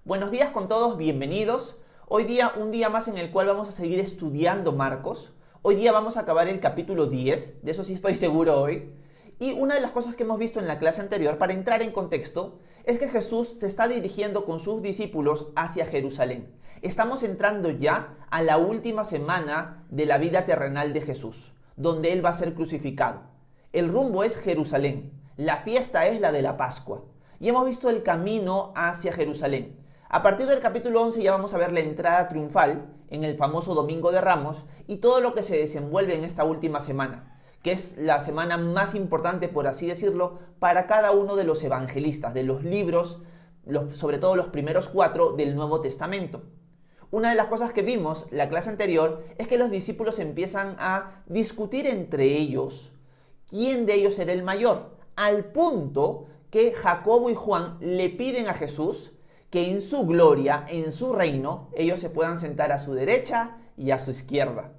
Buenos días con todos, bienvenidos. Hoy día un día más en el cual vamos a seguir estudiando Marcos. Hoy día vamos a acabar el capítulo 10, de eso sí estoy seguro hoy. Y una de las cosas que hemos visto en la clase anterior, para entrar en contexto, es que Jesús se está dirigiendo con sus discípulos hacia Jerusalén. Estamos entrando ya a la última semana de la vida terrenal de Jesús, donde Él va a ser crucificado. El rumbo es Jerusalén, la fiesta es la de la Pascua. Y hemos visto el camino hacia Jerusalén. A partir del capítulo 11 ya vamos a ver la entrada triunfal en el famoso Domingo de Ramos y todo lo que se desenvuelve en esta última semana, que es la semana más importante, por así decirlo, para cada uno de los evangelistas, de los libros, sobre todo los primeros 4 del Nuevo Testamento. Una de las cosas que vimos la clase anterior es que los discípulos empiezan a discutir entre ellos quién de ellos era el mayor, al punto que Jacobo y Juan le piden a Jesús que en su gloria, en su reino, ellos se puedan sentar a su derecha y a su izquierda.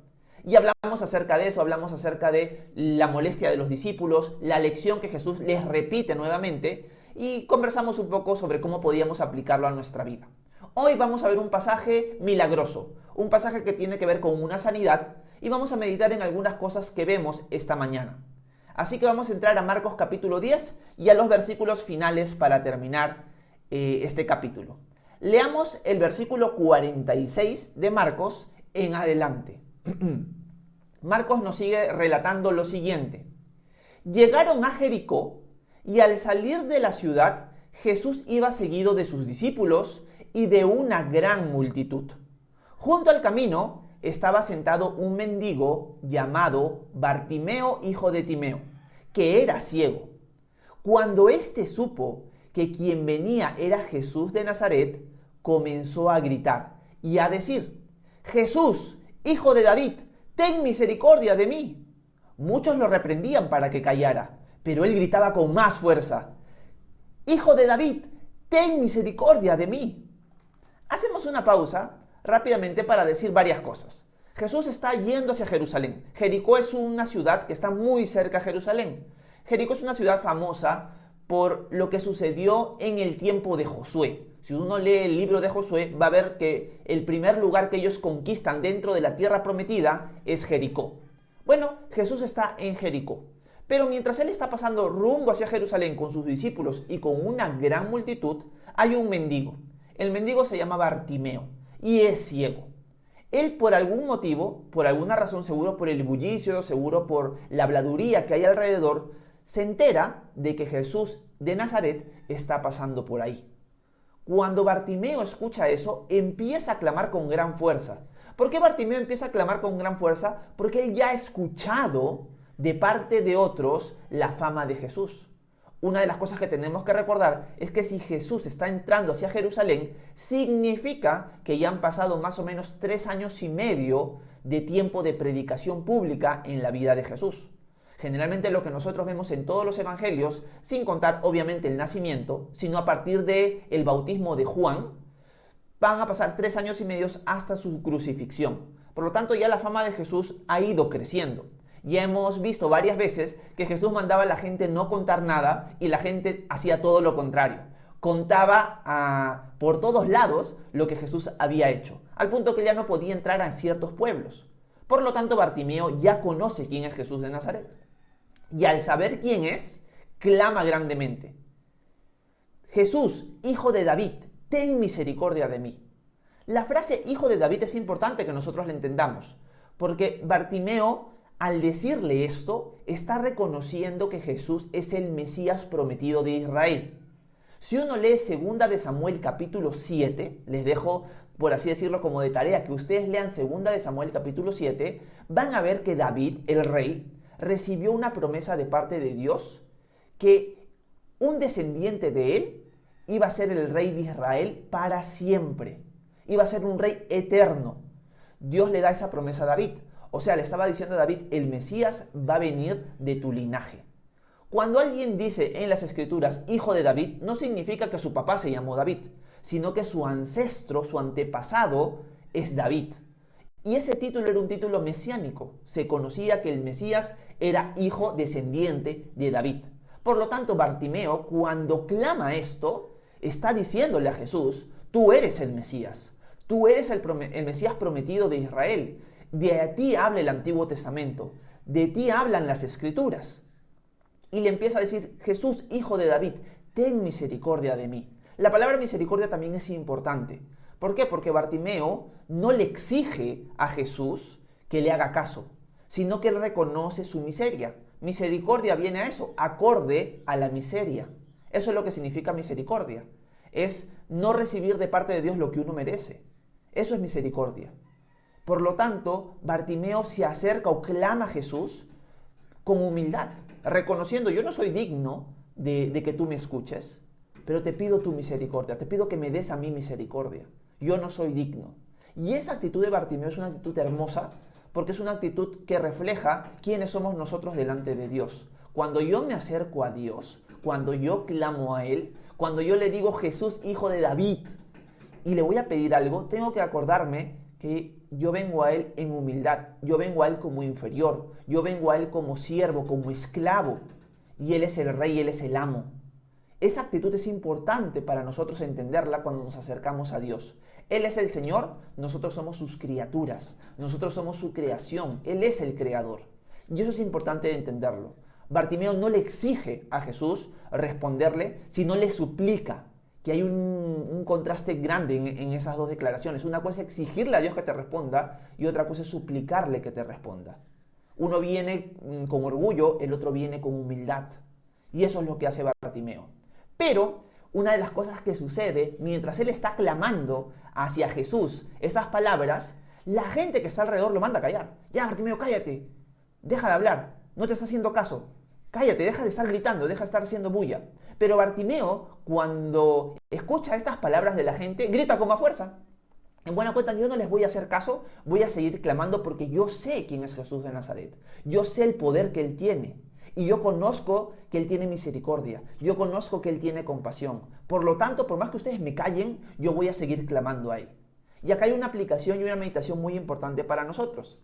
Y hablamos acerca de eso, hablamos acerca de la molestia de los discípulos, la lección que Jesús les repite nuevamente y conversamos un poco sobre cómo podíamos aplicarlo a nuestra vida. Hoy vamos a ver un pasaje milagroso, un pasaje que tiene que ver con una sanidad y vamos a meditar en algunas cosas que vemos esta mañana. Así que vamos a entrar a Marcos capítulo 10 y a los versículos finales para terminar este capítulo. Leamos el versículo 46 de Marcos en adelante. Marcos nos sigue relatando lo siguiente. Llegaron a Jericó y al salir de la ciudad, Jesús iba seguido de sus discípulos y de una gran multitud. Junto al camino estaba sentado un mendigo llamado Bartimeo, hijo de Timeo, que era ciego. Cuando éste supo que quien venía era Jesús de Nazaret, comenzó a gritar y a decir: Jesús, hijo de David, ten misericordia de mí. Muchos lo reprendían para que callara, pero él gritaba con más fuerza: Hijo de David, ten misericordia de mí. Hacemos una pausa rápidamente para decir varias cosas. Jesús está yendo hacia Jerusalén. Jericó es una ciudad que está muy cerca a Jerusalén. Jericó es una ciudad famosa por lo que sucedió en el tiempo de Josué. Si uno lee el libro de Josué, va a ver que el primer lugar que ellos conquistan dentro de la tierra prometida es Jericó. Bueno, Jesús está en Jericó. Pero mientras él está pasando rumbo hacia Jerusalén con sus discípulos y con una gran multitud, hay un mendigo. El mendigo se llama Bartimeo y es ciego. Él por algún motivo, por alguna razón, seguro por el bullicio, seguro por la habladuría que hay alrededor, se entera de que Jesús de Nazaret está pasando por ahí. Cuando Bartimeo escucha eso, empieza a clamar con gran fuerza. ¿Por qué Bartimeo empieza a clamar con gran fuerza? Porque él ya ha escuchado de parte de otros la fama de Jesús. Una de las cosas que tenemos que recordar es que si Jesús está entrando hacia Jerusalén, significa que ya han pasado más o menos 3 años y medio de tiempo de predicación pública en la vida de Jesús. Generalmente lo que nosotros vemos en todos los evangelios, sin contar obviamente el nacimiento, sino a partir del bautismo de Juan, van a pasar 3 años y medio hasta su crucifixión. Por lo tanto, ya la fama de Jesús ha ido creciendo. Ya hemos visto varias veces que Jesús mandaba a la gente no contar nada y la gente hacía todo lo contrario. Contaba por todos lados lo que Jesús había hecho, al punto que ya no podía entrar a ciertos pueblos. Por lo tanto, Bartimeo ya conoce quién es Jesús de Nazaret. Y al saber quién es, clama grandemente: Jesús, hijo de David, ten misericordia de mí. La frase hijo de David es importante que nosotros la entendamos, porque Bartimeo, al decirle esto, está reconociendo que Jesús es el Mesías prometido de Israel. Si uno lee 2 de Samuel capítulo 7, les dejo, por así decirlo, como de tarea que ustedes lean 2 de Samuel capítulo 7, van a ver que David, el rey, recibió una promesa de parte de Dios que un descendiente de él iba a ser el rey de Israel para siempre. Iba a ser un rey eterno. Dios le da esa promesa a David. O sea, le estaba diciendo a David: el Mesías va a venir de tu linaje. Cuando alguien dice en las Escrituras hijo de David, no significa que su papá se llamó David, sino que su ancestro, su antepasado, es David. Y ese título era un título mesiánico. Se conocía que el Mesías era hijo descendiente de David. Por lo tanto, Bartimeo, cuando clama esto, está diciéndole a Jesús, tú eres el Mesías, tú eres el Mesías prometido de Israel, de ti habla el Antiguo Testamento, de ti hablan las Escrituras. Y le empieza a decir, Jesús, hijo de David, ten misericordia de mí. La palabra misericordia también es importante. ¿Por qué? Porque Bartimeo no le exige a Jesús que le haga caso, sino que él reconoce su miseria. Misericordia viene a eso, acorde a la miseria. Eso es lo que significa misericordia. Es no recibir de parte de Dios lo que uno merece. Eso es misericordia. Por lo tanto, Bartimeo se acerca o clama a Jesús con humildad, reconociendo, yo no soy digno de que tú me escuches, pero te pido tu misericordia, te pido que me des a mí misericordia. Yo no soy digno. Y esa actitud de Bartimeo es una actitud hermosa, porque es una actitud que refleja quiénes somos nosotros delante de Dios. Cuando yo me acerco a Dios, cuando yo clamo a Él, cuando yo le digo Jesús, hijo de David, y le voy a pedir algo, tengo que acordarme que yo vengo a Él en humildad, yo vengo a Él como inferior, yo vengo a Él como siervo, como esclavo, y Él es el rey, Él es el amo. Esa actitud es importante para nosotros entenderla cuando nos acercamos a Dios. Él es el Señor, nosotros somos sus criaturas, nosotros somos su creación, Él es el creador. Y eso es importante entenderlo. Bartimeo no le exige a Jesús responderle, sino le suplica, que hay un contraste grande en esas dos declaraciones. Una cosa es exigirle a Dios que te responda y otra cosa es suplicarle que te responda. Uno viene con orgullo, el otro viene con humildad. Y eso es lo que hace Bartimeo. Pero una de las cosas que sucede mientras él está clamando hacia Jesús esas palabras, la gente que está alrededor lo manda a callar. Ya, Bartimeo, cállate. Deja de hablar. No te está haciendo caso. Cállate, deja de estar gritando, deja de estar haciendo bulla. Pero Bartimeo, cuando escucha estas palabras de la gente, grita con más fuerza. En buena cuenta, yo no les voy a hacer caso, voy a seguir clamando porque yo sé quién es Jesús de Nazaret. Yo sé el poder que Él tiene. Y yo conozco que Él tiene misericordia. Yo conozco que Él tiene compasión. Por lo tanto, por más que ustedes me callen, yo voy a seguir clamando a Él. Y acá hay una aplicación y una meditación muy importante para nosotros.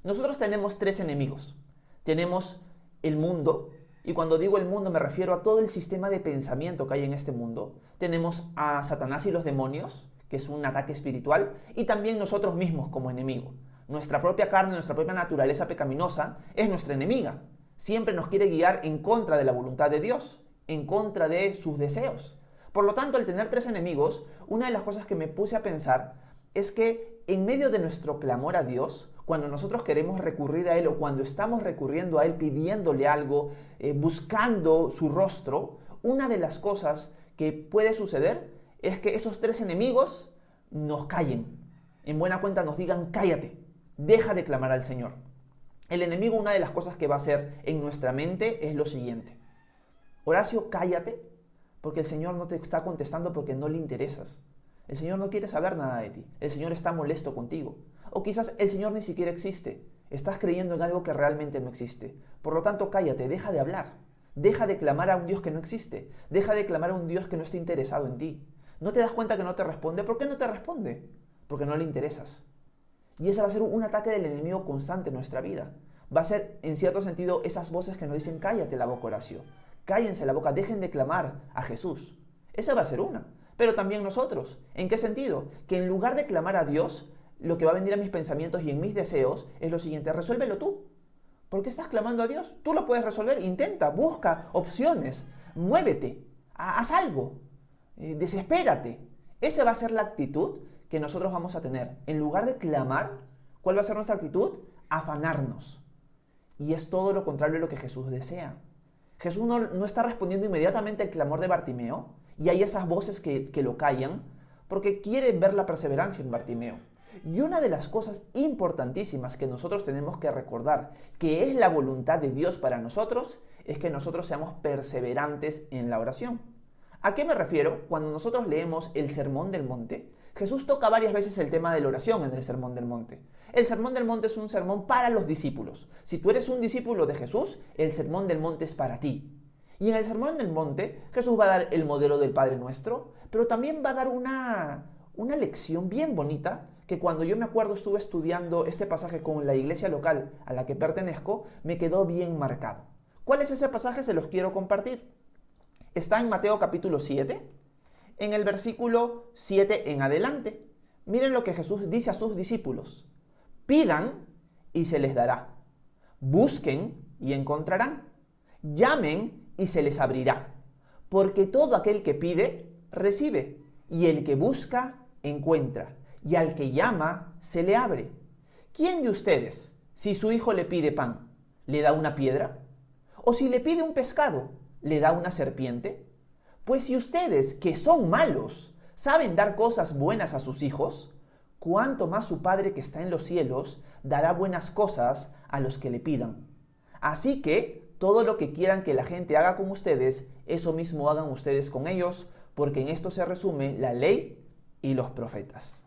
Nosotros tenemos tres enemigos. Tenemos el mundo, y cuando digo el mundo me refiero a todo el sistema de pensamiento que hay en este mundo. Tenemos a Satanás y los demonios, que es un ataque espiritual, y también nosotros mismos como enemigo. Nuestra propia carne, nuestra propia naturaleza pecaminosa es nuestra enemiga. Siempre nos quiere guiar en contra de la voluntad de Dios, en contra de sus deseos. Por lo tanto, al tener tres enemigos, una de las cosas que me puse a pensar es que en medio de nuestro clamor a Dios, cuando nosotros queremos recurrir a Él o cuando estamos recurriendo a Él pidiéndole algo, buscando su rostro, una de las cosas que puede suceder es que esos tres enemigos nos callen. En buena cuenta nos digan, cállate, deja de clamar al Señor. El enemigo, una de las cosas que va a hacer en nuestra mente es lo siguiente. Horacio, cállate, porque el Señor no te está contestando porque no le interesas. El Señor no quiere saber nada de ti. El Señor está molesto contigo. O quizás el Señor ni siquiera existe. Estás creyendo en algo que realmente no existe. Por lo tanto, cállate, deja de hablar. Deja de clamar a un Dios que no existe. Deja de clamar a un Dios que no esté interesado en ti. ¿No te das cuenta que no te responde? ¿Por qué no te responde? Porque no le interesas. Y ese va a ser un ataque del enemigo constante en nuestra vida. Va a ser, en cierto sentido, esas voces que nos dicen, cállate la boca, Horacio. Cállense la boca, dejen de clamar a Jesús. Esa va a ser una. Pero también nosotros. ¿En qué sentido? Que en lugar de clamar a Dios, lo que va a venir a mis pensamientos y en mis deseos es lo siguiente, resuélvelo tú. ¿Por qué estás clamando a Dios? Tú lo puedes resolver, intenta, busca opciones, muévete, haz algo, desespérate. Esa va a ser la actitud que nosotros vamos a tener. En lugar de clamar, ¿cuál va a ser nuestra actitud? Afanarnos. Y es todo lo contrario de lo que Jesús desea. Jesús no está respondiendo inmediatamente al clamor de Bartimeo, y hay esas voces que lo callan, porque quiere ver la perseverancia en Bartimeo. Y una de las cosas importantísimas que nosotros tenemos que recordar, que es la voluntad de Dios para nosotros, es que nosotros seamos perseverantes en la oración. ¿A qué me refiero? Cuando nosotros leemos el Sermón del Monte, Jesús toca varias veces el tema de la oración en el Sermón del Monte. El Sermón del Monte es un sermón para los discípulos. Si tú eres un discípulo de Jesús, el Sermón del Monte es para ti. Y en el Sermón del Monte, Jesús va a dar el modelo del Padre Nuestro, pero también va a dar una lección bien bonita, que cuando yo me acuerdo estuve estudiando este pasaje con la iglesia local a la que pertenezco, me quedó bien marcado. ¿Cuál es ese pasaje? Se los quiero compartir. Está en Mateo capítulo 7. en el versículo 7 en adelante. Miren lo que Jesús dice a sus discípulos. Pidan y se les dará. Busquen y encontrarán. Llamen y se les abrirá. Porque todo aquel que pide, recibe. Y el que busca, encuentra. Y al que llama, se le abre. ¿Quién de ustedes, si su hijo le pide pan, le da una piedra? ¿O si le pide un pescado, le da una serpiente? Pues si ustedes, que son malos, saben dar cosas buenas a sus hijos, ¿cuánto más su Padre que está en los cielos dará buenas cosas a los que le pidan? Así que todo lo que quieran que la gente haga con ustedes, eso mismo hagan ustedes con ellos, porque en esto se resume la ley y los profetas.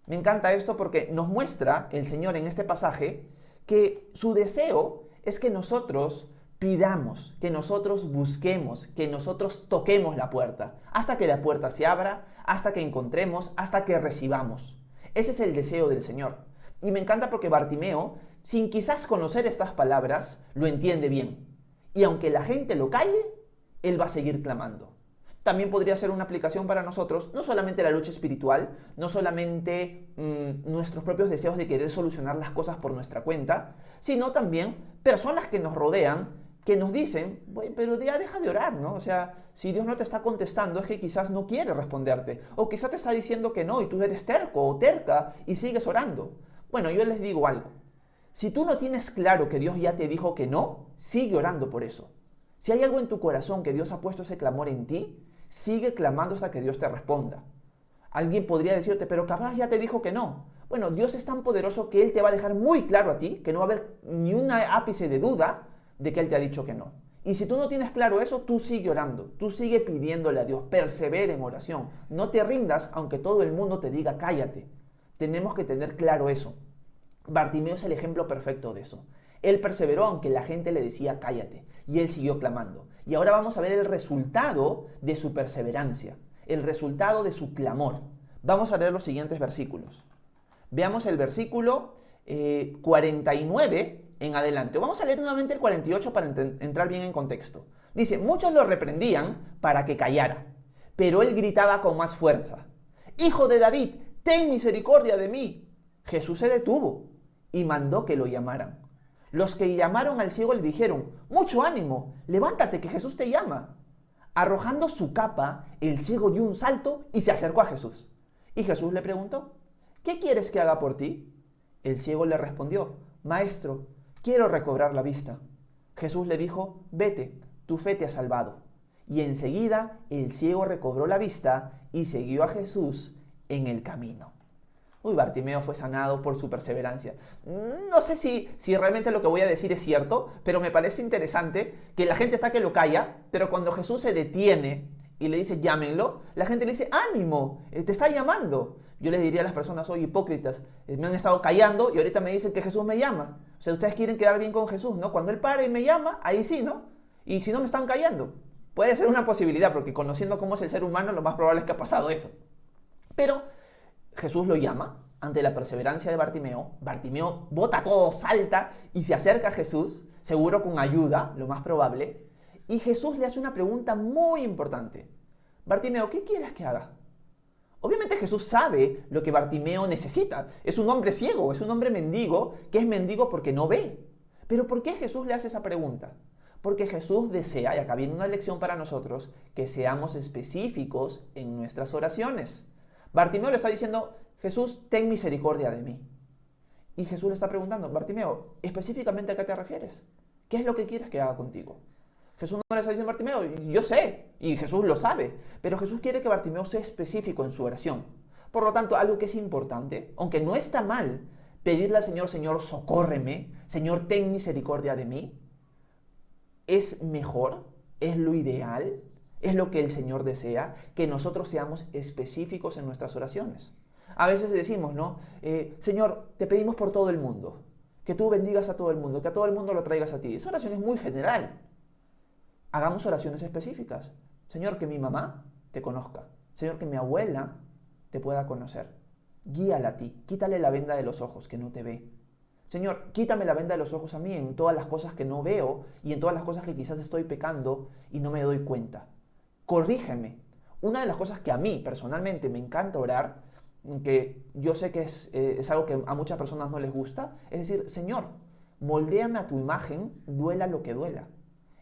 Me encanta esto porque nos muestra el Señor en este pasaje que su deseo es que nosotros pidamos, que nosotros busquemos, que nosotros toquemos la puerta, hasta que la puerta se abra, hasta que encontremos, hasta que recibamos. Ese es el deseo del Señor. Y me encanta porque Bartimeo, sin quizás conocer estas palabras, lo entiende bien. Y aunque la gente lo calle, él va a seguir clamando. También podría ser una aplicación para nosotros, no solamente la lucha espiritual, no solamente nuestros propios deseos de querer solucionar las cosas por nuestra cuenta, sino también personas que nos rodean, que nos dicen, pero ya deja de orar, ¿no? O sea, si Dios no te está contestando es que quizás no quiere responderte, o quizás te está diciendo que no y tú eres terco o terca y sigues orando. Bueno, yo les digo algo, si tú no tienes claro que Dios ya te dijo que no, sigue orando por eso. Si hay algo en tu corazón que Dios ha puesto ese clamor en ti, sigue clamando hasta que Dios te responda. Alguien podría decirte, pero capaz ya te dijo que no. Bueno, Dios es tan poderoso que Él te va a dejar muy claro a ti, que no va a haber ni un ápice de duda de que Él te ha dicho que no. Y si tú no tienes claro eso, tú sigue orando, tú sigue pidiéndole a Dios, persevera en oración. No te rindas aunque todo el mundo te diga cállate. Tenemos que tener claro eso. Bartimeo es el ejemplo perfecto de eso. Él perseveró aunque la gente le decía cállate, y él siguió clamando. Y ahora vamos a ver el resultado de su perseverancia, el resultado de su clamor. Vamos a leer los siguientes versículos. Veamos el versículo 49 en adelante. Vamos a leer nuevamente el 48 para entrar bien en contexto. Dice, muchos lo reprendían para que callara, pero él gritaba con más fuerza, Hijo de David, ten misericordia de mí. Jesús se detuvo y mandó que lo llamaran. Los que llamaron al ciego le dijeron, mucho ánimo, levántate que Jesús te llama. Arrojando su capa, el ciego dio un salto y se acercó a Jesús. Y Jesús le preguntó, ¿qué quieres que haga por ti? El ciego le respondió, Maestro, quiero recobrar la vista. Jesús le dijo, vete, tu fe te ha salvado. Y enseguida el ciego recobró la vista y siguió a Jesús en el camino. Bartimeo fue sanado por su perseverancia. No sé si realmente lo que voy a decir es cierto, pero me parece interesante que la gente está que lo calla, pero cuando Jesús se detiene y le dice llámenlo, la gente le dice ánimo, te está llamando. Yo les diría a las personas, oye, hipócritas, me han estado callando y ahorita me dicen que Jesús me llama. O sea, ustedes quieren quedar bien con Jesús, ¿no? Cuando Él pare y me llama, ahí sí, ¿no? Y si no me están callando. Puede ser una posibilidad, porque conociendo cómo es el ser humano, lo más probable es que ha pasado eso. Pero Jesús lo llama ante la perseverancia de Bartimeo. Bartimeo bota todo, salta y se acerca a Jesús, seguro con ayuda, lo más probable. Y Jesús le hace una pregunta muy importante. Bartimeo, ¿qué quieres que haga? Obviamente Jesús sabe lo que Bartimeo necesita. Es un hombre ciego, es un hombre mendigo, que es mendigo porque no ve. Pero ¿por qué Jesús le hace esa pregunta? Porque Jesús desea, y acá viene una lección para nosotros, que seamos específicos en nuestras oraciones. Bartimeo le está diciendo, Jesús, ten misericordia de mí. Y Jesús le está preguntando, Bartimeo, ¿específicamente a qué te refieres? ¿Qué es lo que quieres que haga contigo? Jesús no le está diciendo a Bartimeo, yo sé, y Jesús lo sabe, pero Jesús quiere que Bartimeo sea específico en su oración. Por lo tanto, algo que es importante, aunque no está mal pedirle al Señor, Señor, socórreme, Señor, ten misericordia de mí, es mejor, es lo ideal, es lo que el Señor desea, que nosotros seamos específicos en nuestras oraciones. A veces decimos, ¿no? Señor, te pedimos por todo el mundo, que tú bendigas a todo el mundo, que a todo el mundo lo traigas a ti. Esa oración es muy general. Hagamos oraciones específicas. Señor, que mi mamá te conozca. Señor, que mi abuela te pueda conocer. Guíala a ti. Quítale la venda de los ojos que no te ve. Señor, quítame la venda de los ojos a mí en todas las cosas que no veo y en todas las cosas que quizás estoy pecando y no me doy cuenta. Corrígeme. Una de las cosas que a mí personalmente me encanta orar, que yo sé que es algo que a muchas personas no les gusta, es decir, Señor, moldéame a tu imagen, duela lo que duela.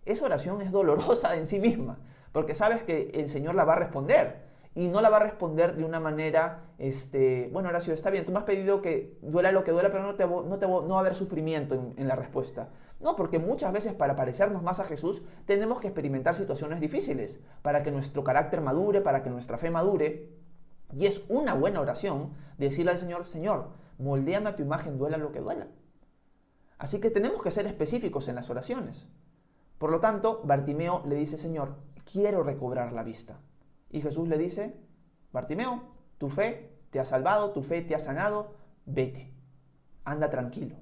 Esa oración es dolorosa en sí misma, porque sabes que el Señor la va a responder. Y no la va a responder de una manera, bueno, Horacio, está bien, tú me has pedido que duela lo que duela, pero no va a haber sufrimiento en la respuesta. No, porque muchas veces para parecernos más a Jesús tenemos que experimentar situaciones difíciles, para que nuestro carácter madure, para que nuestra fe madure. Y es una buena oración decirle al Señor, Señor, moldéame a tu imagen, duela lo que duela. Así que tenemos que ser específicos en las oraciones. Por lo tanto, Bartimeo le dice, Señor, quiero recobrar la vista. Y Jesús le dice, Bartimeo, tu fe te ha salvado, tu fe te ha sanado, vete, anda tranquilo.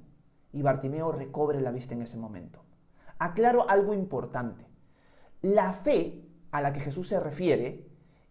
Y Bartimeo recobre la vista en ese momento. Aclaro algo importante. La fe a la que Jesús se refiere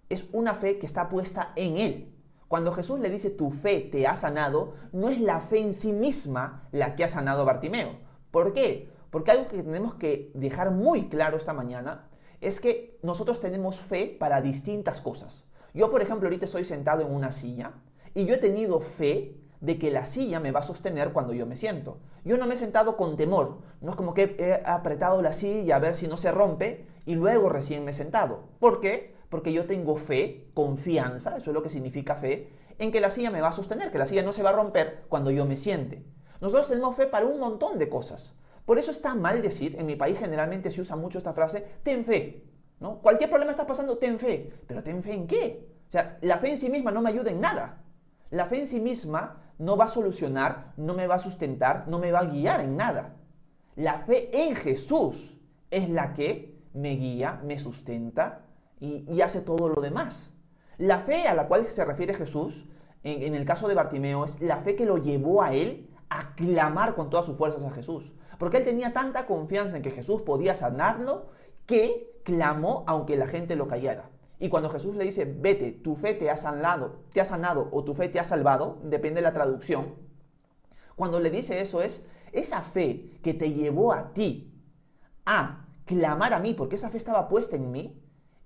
es una fe que está puesta en Él. Cuando Jesús le dice tu fe te ha sanado, no es la fe en sí misma la que ha sanado a Bartimeo. ¿Por qué? Porque algo que tenemos que dejar muy claro esta mañana es que nosotros tenemos fe para distintas cosas. Yo, por ejemplo, ahorita estoy sentado en una silla y yo he tenido fe de que la silla me va a sostener cuando yo me siento. Yo no me he sentado con temor. No es como que he apretado la silla a ver si no se rompe y luego recién me he sentado. ¿Por qué? Porque yo tengo fe, confianza, eso es lo que significa fe, en que la silla me va a sostener, que la silla no se va a romper cuando yo me siente. Nosotros tenemos fe para un montón de cosas. Por eso está mal decir, en mi país generalmente se usa mucho esta frase, ten fe, ¿no? Cualquier problema está pasando, ten fe. ¿Pero ten fe en qué? O sea, la fe en sí misma no me ayuda en nada. La fe en sí misma no va a solucionar, no me va a sustentar, no me va a guiar en nada. La fe en Jesús es la que me guía, me sustenta y hace todo lo demás. La fe a la cual se refiere Jesús, en el caso de Bartimeo, es la fe que lo llevó a él a clamar con todas sus fuerzas a Jesús. Porque él tenía tanta confianza en que Jesús podía sanarlo que clamó aunque la gente lo callara. Y cuando Jesús le dice, vete, tu fe te ha sanado o tu fe te ha salvado, depende de la traducción, cuando le dice eso es, esa fe que te llevó a ti a clamar a mí, porque esa fe estaba puesta en mí,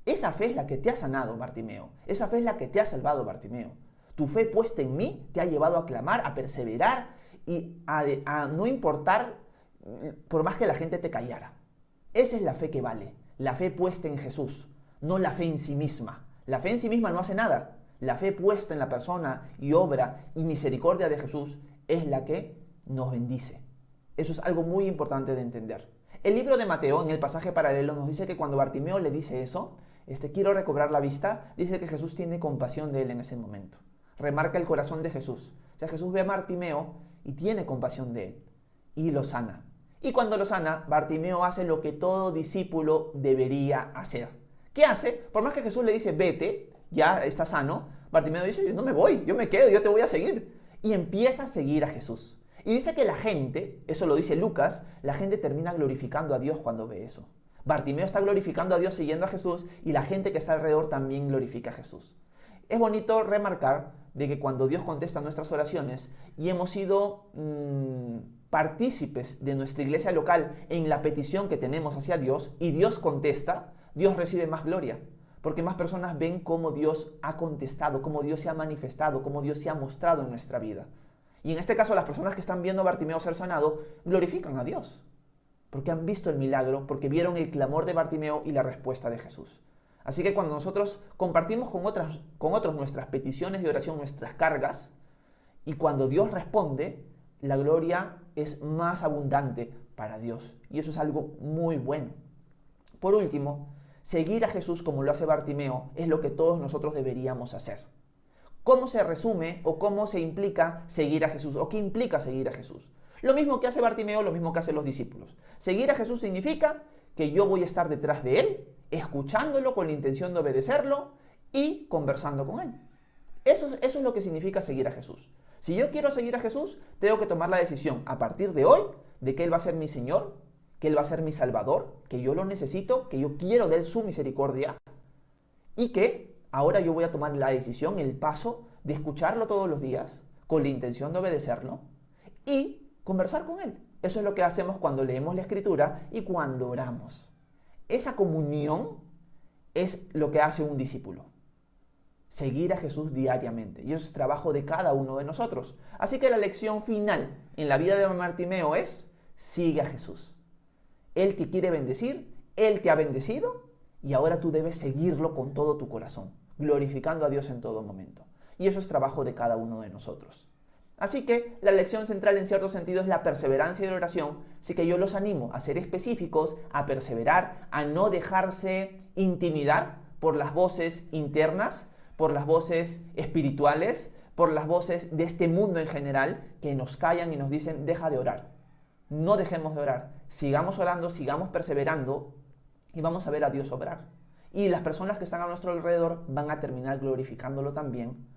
esa fe es la que te ha sanado, Bartimeo. Esa fe es la que te ha salvado, Bartimeo. Tu fe puesta en mí te ha llevado a clamar, a perseverar y a no importar por más que la gente te callara. Esa es la fe que vale, la fe puesta en Jesús, no la fe en sí misma. La fe en sí misma no hace nada. La fe puesta en la persona y obra y misericordia de Jesús es la que nos bendice. Eso es algo muy importante de entender. El libro de Mateo, en el pasaje paralelo, nos dice que cuando Bartimeo le dice eso, quiero recobrar la vista, dice que Jesús tiene compasión de él en ese momento. Remarca el corazón de Jesús. O sea, Jesús ve a Bartimeo y tiene compasión de él y lo sana. Y cuando lo sana, Bartimeo hace lo que todo discípulo debería hacer. ¿Qué hace? Por más que Jesús le dice, vete, ya está sano, Bartimeo dice, yo no me voy, yo me quedo, yo te voy a seguir. Y empieza a seguir a Jesús. Y dice que la gente, eso lo dice Lucas, la gente termina glorificando a Dios cuando ve eso. Bartimeo está glorificando a Dios siguiendo a Jesús y la gente que está alrededor también glorifica a Jesús. Es bonito remarcar de que cuando Dios contesta nuestras oraciones y hemos sido partícipes de nuestra iglesia local en la petición que tenemos hacia Dios y Dios contesta, Dios recibe más gloria. Porque más personas ven cómo Dios ha contestado, cómo Dios se ha manifestado, cómo Dios se ha mostrado en nuestra vida. Y en este caso las personas que están viendo a Bartimeo ser sanado glorifican a Dios. Porque han visto el milagro, porque vieron el clamor de Bartimeo y la respuesta de Jesús. Así que cuando nosotros compartimos con otros nuestras peticiones de oración, nuestras cargas, y cuando Dios responde, la gloria es más abundante para Dios. Y eso es algo muy bueno. Por último, seguir a Jesús como lo hace Bartimeo es lo que todos nosotros deberíamos hacer. ¿Cómo se resume o cómo se implica seguir a Jesús? ¿O qué implica seguir a Jesús? Lo mismo que hace Bartimeo, lo mismo que hacen los discípulos. Seguir a Jesús significa que yo voy a estar detrás de Él, escuchándolo con la intención de obedecerlo y conversando con Él. Eso es lo que significa seguir a Jesús. Si yo quiero seguir a Jesús, tengo que tomar la decisión a partir de hoy de que Él va a ser mi Señor, que Él va a ser mi Salvador, que yo lo necesito, que yo quiero de Él su misericordia y que ahora yo voy a tomar la decisión, el paso de escucharlo todos los días con la intención de obedecerlo y conversar con Él. Eso es lo que hacemos cuando leemos la Escritura y cuando oramos. Esa comunión es lo que hace un discípulo. Seguir a Jesús diariamente. Y eso es trabajo de cada uno de nosotros. Así que la lección final en la vida de Bartimeo es: sigue a Jesús. Él te quiere bendecir, Él te ha bendecido y ahora tú debes seguirlo con todo tu corazón, glorificando a Dios en todo momento. Y eso es trabajo de cada uno de nosotros. Así que la lección central en cierto sentido es la perseverancia y la oración, así que yo los animo a ser específicos, a perseverar, a no dejarse intimidar por las voces internas, por las voces espirituales, por las voces de este mundo en general que nos callan y nos dicen: deja de orar. No dejemos de orar, sigamos orando, sigamos perseverando y vamos a ver a Dios obrar. Y las personas que están a nuestro alrededor van a terminar glorificándolo también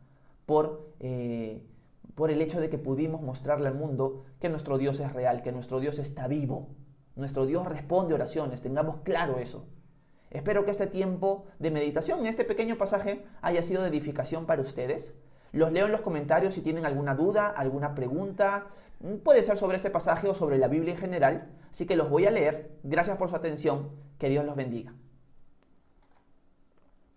por el hecho de que pudimos mostrarle al mundo que nuestro Dios es real, que nuestro Dios está vivo, nuestro Dios responde oraciones, tengamos claro eso. Espero que este tiempo de meditación, este pequeño pasaje, haya sido de edificación para ustedes. Los leo en los comentarios si tienen alguna duda, alguna pregunta. Puede ser sobre este pasaje o sobre la Biblia en general. Así que los voy a leer. Gracias por su atención. Que Dios los bendiga.